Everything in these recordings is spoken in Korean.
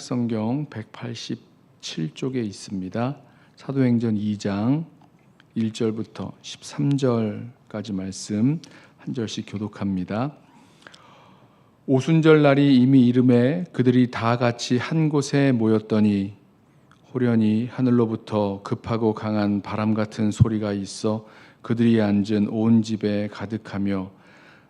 성경 187쪽에 있습니다. 사도행전 2장 1절부터 13절까지 말씀 한 절씩 교독합니다. 오순절 날이 이미 이름에 그들이 다 같이 한 곳에 모였더니 호련히 하늘로부터 급하고 강한 바람 같은 소리가 있어 그들이 앉은 온 집에 가득하며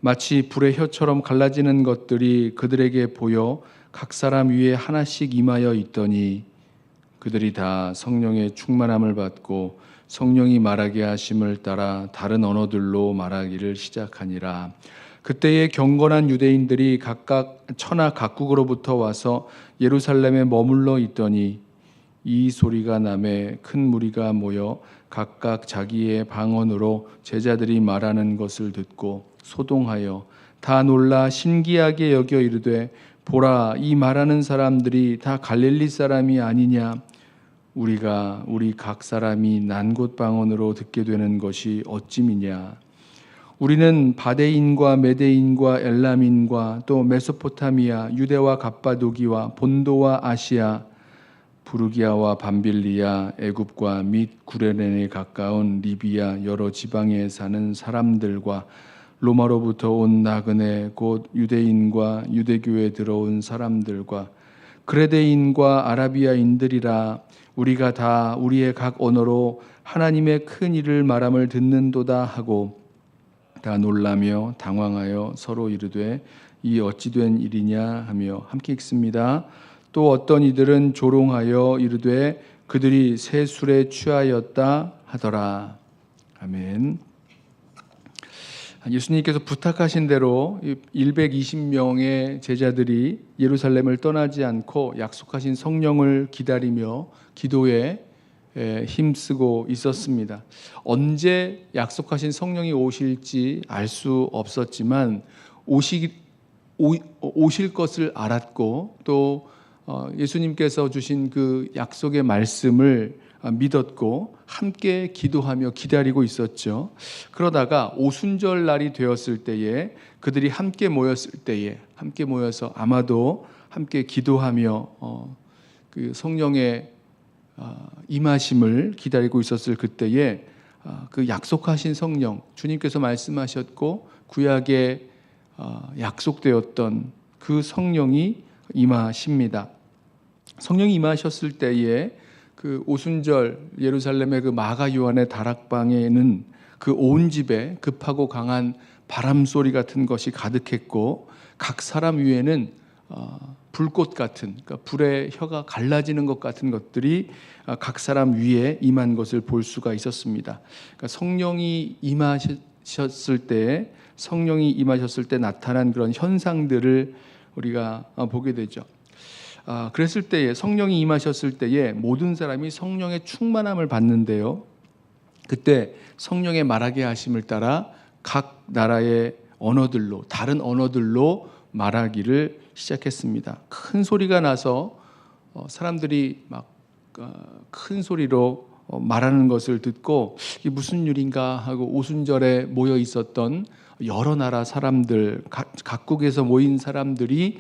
마치 불의 혀처럼 갈라지는 것들이 그들에게 보여 각 사람 위에 하나씩 임하여 있더니 그들이 다 성령의 충만함을 받고 성령이 말하게 하심을 따라 다른 언어들로 말하기를 시작하니라. 그때에 경건한 유대인들이 각각 천하 각국으로부터 와서 예루살렘에 머물러 있더니 이 소리가 나매 큰 무리가 모여 각각 자기의 방언으로 제자들이 말하는 것을 듣고 소동하여 다 놀라 신기하게 여겨 이르되 보라, 이 말하는 사람들이 다 갈릴리 사람이 아니냐? 우리가 우리 각 사람이 난 곳 방언으로 듣게 되는 것이 어찌미냐? 우리는 바데인과 메데인과 엘람인과 또 메소포타미아, 유대와 갑바도기와 본도와 아시아, 부르기아와 밤빌리아, 애굽과 및 구레네에 가까운 리비아 여러 지방에 사는 사람들과 로마로부터 온 나그네 곧 유대인과 유대교에 들어온 사람들과 그레데인과 아라비아인들이라. 우리가 다 우리의 각 언어로 하나님의 큰 일을 말함을 듣는도다 하고 다 놀라며 당황하여 서로 이르되 이 어찌 된 일이냐 하며 함께 읽습니다. 또 어떤 이들은 조롱하여 이르되 그들이 새 술에 취하였다 하더라. 아멘. 예수님께서 부탁하신 대로 120명의 제자들이 예루살렘을 떠나지 않고 약속하신 성령을 기다리며 기도에 힘쓰고 있었습니다. 언제 약속하신 성령이 오실지 알 수 없었지만 오실 것을 알았고 또 예수님께서 주신 그 약속의 말씀을 믿었고 함께 기도하며 기다리고 있었죠. 그러다가 오순절 날이 되었을 때에 그들이 함께 모였을 때에 함께 모여서 아마도 함께 기도하며 그 성령의 임하심을 기다리고 있었을 그때에 그 약속하신 성령, 주님께서 말씀하셨고 구약에 약속되었던 그 성령이 임하십니다. 성령이 임하셨을 때에 그 오순절 예루살렘의 그 마가 요한의 다락방에는 그 온 집에 급하고 강한 바람 소리 같은 것이 가득했고 각 사람 위에는 불꽃 같은, 그러니까 불의 혀가 갈라지는 것 같은 것들이 각 사람 위에 임한 것을 볼 수가 있었습니다. 그러니까 성령이 임하셨을 때 나타난 그런 현상들을 우리가 보게 되죠. 그랬을 때에 성령이 임하셨을 때에 모든 사람이 성령의 충만함을 받는데요. 그때 성령의 말하게 하심을 따라 각 나라의 언어들로, 다른 언어들로 말하기를 시작했습니다. 큰 소리가 나서 사람들이 막 큰 소리로 말하는 것을 듣고 이게 무슨 일인가 하고 오순절에 모여 있었던 여러 나라 사람들, 각국에서 모인 사람들이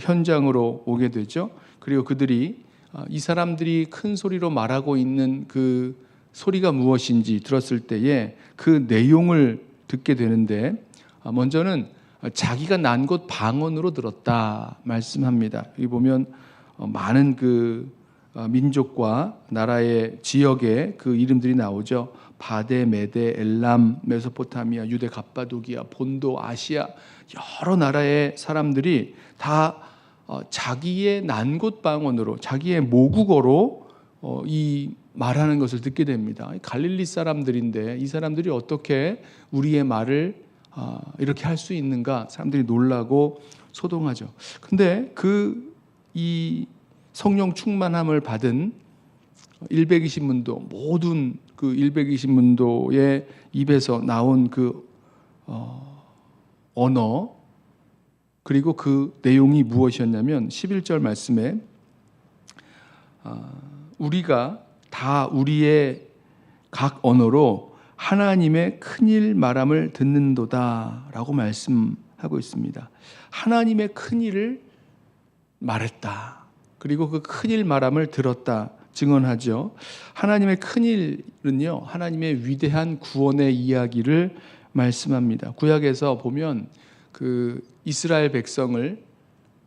현장으로 오게 되죠. 그리고 그들이 이 사람들이 큰 소리로 말하고 있는 그 소리가 무엇인지 들었을 때에 그 내용을 듣게 되는데 먼저는 자기가 난 곳 방언으로 들었다 말씀합니다. 여기 보면 많은 그 민족과 나라의 지역의 그 이름들이 나오죠. 바데, 메데, 엘람, 메소포타미아, 유대, 갑바도기아, 본도, 아시아 여러 나라의 사람들이 다 자기의 난 곳 방언으로 자기의 모국어로 이 말하는 것을 듣게 됩니다. 갈릴리 사람들인데 이 사람들이 어떻게 우리의 말을 이렇게 할 수 있는가? 사람들이 놀라고 소동하죠. 근데 이 성령 충만함을 받은 120문도 모든 그 120문도의 입에서 나온 그 언어 그리고 그 내용이 무엇이었냐면 11절 말씀에 우리가 다 우리의 각 언어로 하나님의 큰일 말함을 듣는도다 라고 말씀하고 있습니다. 하나님의 큰일을 말했다. 그리고 그 큰일 말함을 들었다 증언하죠. 하나님의 큰일은요, 하나님의 위대한 구원의 이야기를 말씀합니다. 구약에서 보면 그 이스라엘 백성을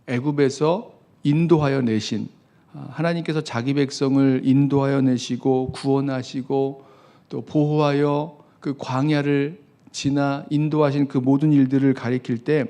애굽에서 인도하여 내신, 하나님께서 자기 백성을 인도하여 내시고 구원하시고 또 보호하여 그 광야를 지나 인도하신 그 모든 일들을 가리킬 때,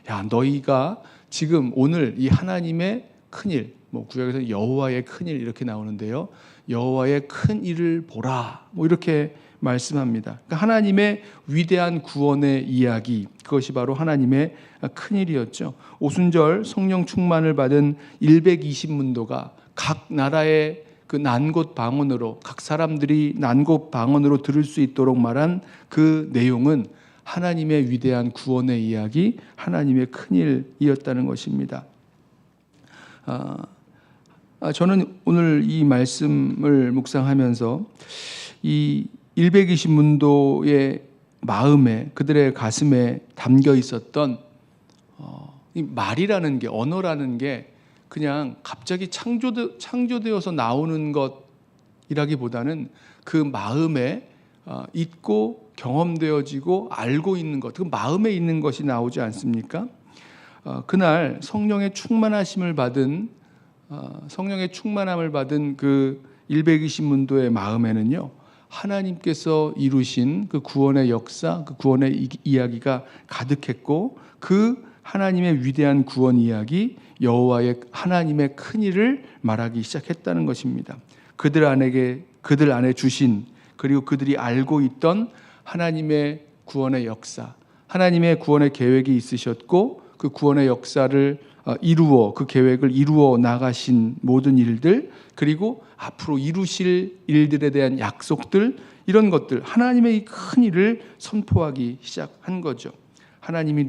야, 너희가 지금 오늘 이 하나님의 큰일, 뭐 구약에서 여호와의 큰일 이렇게 나오는데요, 여호와의 큰일을 보라, 뭐 이렇게 말씀합니다. 그러니까 하나님의 위대한 구원의 이야기, 그것이 바로 하나님의 큰일이었죠. 오순절 성령 충만을 받은 120문도가 각 나라의 그 난곳 방언으로, 각 사람들이 난곳 방언으로 들을 수 있도록 말한 그 내용은 하나님의 위대한 구원의 이야기, 하나님의 큰일이었다는 것입니다. 저는 오늘 이 말씀을 묵상하면서 이 120문도의 마음에, 그들의 가슴에 담겨 있었던 이 말이라는 게, 언어라는 게 그냥 갑자기 창조되어서 나오는 것이라기보다는 그 마음에 있고 경험되어지고 알고 있는 것, 그 마음에 있는 것이 나오지 않습니까? 그날 성령의 충만함을 받은 그 120문도의 마음에는요, 하나님께서 이루신 그 구원의 역사, 그 구원의 이야기가 가득했고, 그 하나님의 위대한 구원 이야기, 여호와의 하나님의 큰일을 말하기 시작했다는 것입니다. 그들 안에 주신, 그리고 그들이 알고 있던 하나님의 구원의 역사, 하나님의 구원의 계획이 있으셨고, 그 구원의 역사를 그 계획을 이루어 나가신 모든 일들, 그리고 앞으로 이루실 일들에 대한 약속들, 이런 것들, 하나님의 이 큰 일을 선포하기 시작한 거죠. 하나님이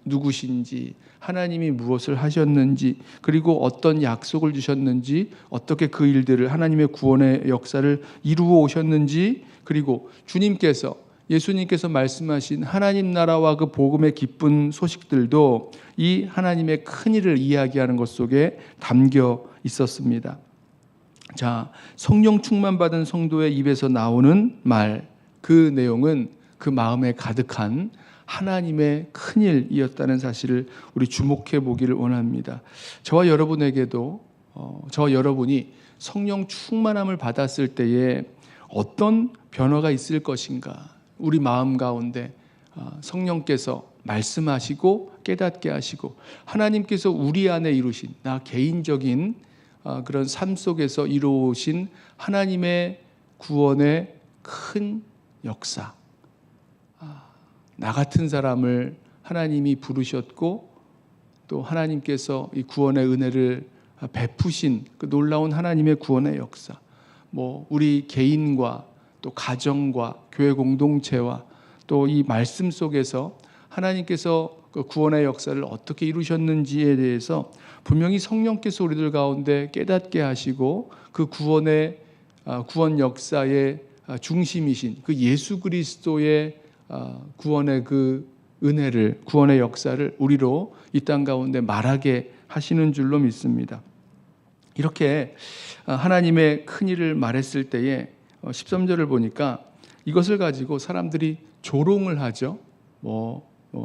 누구신지, 하나님이 무엇을 하셨는지, 그리고 어떤 약속을 주셨는지, 어떻게 그 일들을, 하나님의 구원의 역사를 이루어 오셨는지, 그리고 예수님께서 말씀하신 하나님 나라와 그 복음의 기쁜 소식들도 이 하나님의 큰일을 이야기하는 것 속에 담겨 있었습니다. 자, 성령 충만 받은 성도의 입에서 나오는 말, 그 내용은 그 마음에 가득한 하나님의 큰일이었다는 사실을 우리 주목해 보기를 원합니다. 저와 여러분이 성령 충만함을 받았을 때에 어떤 변화가 있을 것인가, 우리 마음 가운데 성령께서 말씀하시고 깨닫게 하시고, 하나님께서 우리 안에 이루신, 나 개인적인 그런 삶 속에서 이루어오신 하나님의 구원의 큰 역사, 나 같은 사람을 하나님이 부르셨고, 또 하나님께서 이 구원의 은혜를 베푸신 그 놀라운 하나님의 구원의 역사, 뭐 우리 개인과 또 가정과 교회 공동체와 또 이 말씀 속에서 하나님께서 그 구원의 역사를 어떻게 이루셨는지에 대해서 분명히 성령께서 우리들 가운데 깨닫게 하시고, 그 구원 역사의 중심이신 그 예수 그리스도의 구원의 그 은혜를, 구원의 역사를 우리로 이 땅 가운데 말하게 하시는 줄로 믿습니다. 이렇게 하나님의 큰일을 말했을 때에 13절을 보니까 이것을 가지고 사람들이 조롱을 하죠.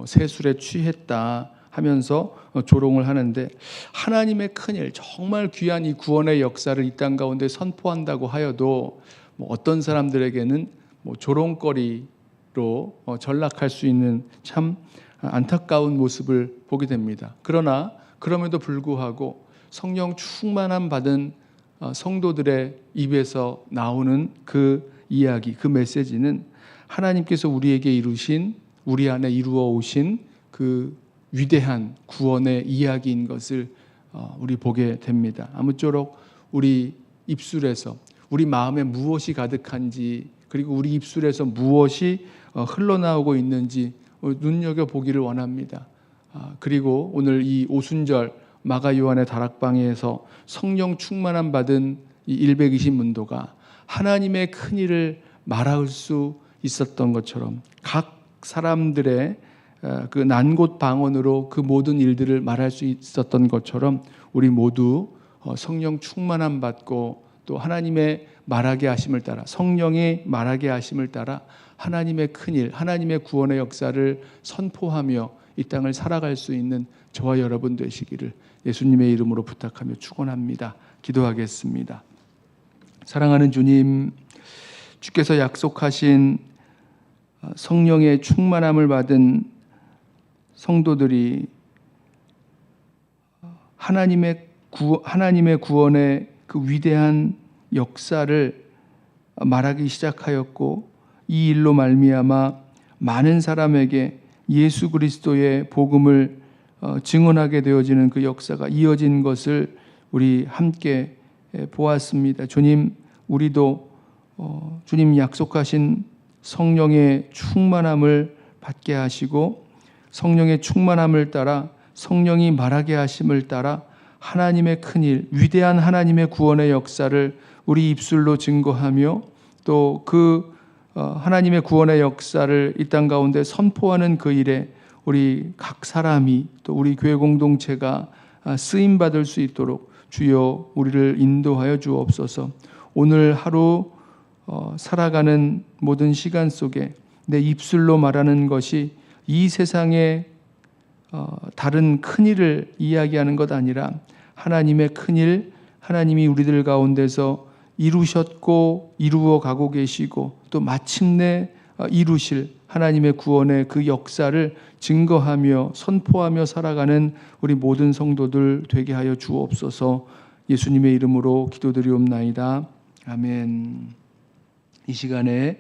세술에 취했다 하면서 조롱을 하는데, 하나님의 큰일, 정말 귀한 이 구원의 역사를 이 땅 가운데 선포한다고 하여도 어떤 사람들에게는 조롱거리로 전락할 수 있는 참 안타까운 모습을 보게 됩니다. 그러나 그럼에도 불구하고 성령 충만함 받은 성도들의 입에서 나오는 그 이야기, 그 메시지는 하나님께서 우리에게 이루신, 우리 안에 이루어 오신 그 위대한 구원의 이야기인 것을 우리 보게 됩니다. 아무쪼록 우리 입술에서, 우리 마음에 무엇이 가득한지, 그리고 우리 입술에서 무엇이 흘러나오고 있는지 눈여겨보기를 원합니다. 그리고 오늘 이 오순절 마가 요한의 다락방에서 성령 충만함 받은 이 120문도가 하나님의 큰일을 말할 수 있었던 것처럼, 각 사람들의 그 난곳 방언으로 그 모든 일들을 말할 수 있었던 것처럼, 우리 모두 성령 충만함 받고 또 하나님의 말하게 하심을 따라, 성령의 말하게 하심을 따라 하나님의 큰일, 하나님의 구원의 역사를 선포하며 이 땅을 살아갈 수 있는 저와 여러분 되시기를 예수님의 이름으로 부탁하며 축원합니다. 기도하겠습니다. 사랑하는 주님, 주께서 약속하신 성령의 충만함을 받은 성도들이 하나님의 구원의 그 위대한 역사를 말하기 시작하였고, 이 일로 말미암아 많은 사람에게 예수 그리스도의 복음을 증언하게 되어지는 그 역사가 이어진 것을 우리 함께 보았습니다. 주님, 우리도 주님 약속하신 성령의 충만함을 받게 하시고, 성령의 충만함을 따라 성령이 말하게 하심을 따라 하나님의 큰일, 위대한 하나님의 구원의 역사를 우리 입술로 증거하며 또 그 하나님의 구원의 역사를 이 땅 가운데 선포하는 그 일에 우리 각 사람이 또 우리 교회 공동체가 쓰임 받을 수 있도록 주여 우리를 인도하여 주옵소서. 오늘 하루 살아가는 모든 시간 속에 내 입술로 말하는 것이 이 세상의 다른 큰일을 이야기하는 것 아니라 하나님의 큰일, 하나님이 우리들 가운데서 이루셨고 이루어 가고 계시고 또 마침내 이루실 하나님의 구원의 그 역사를 증거하며 선포하며 살아가는 우리 모든 성도들 되게 하여 주옵소서. 예수님의 이름으로 기도드리옵나이다. 아멘. 이 시간에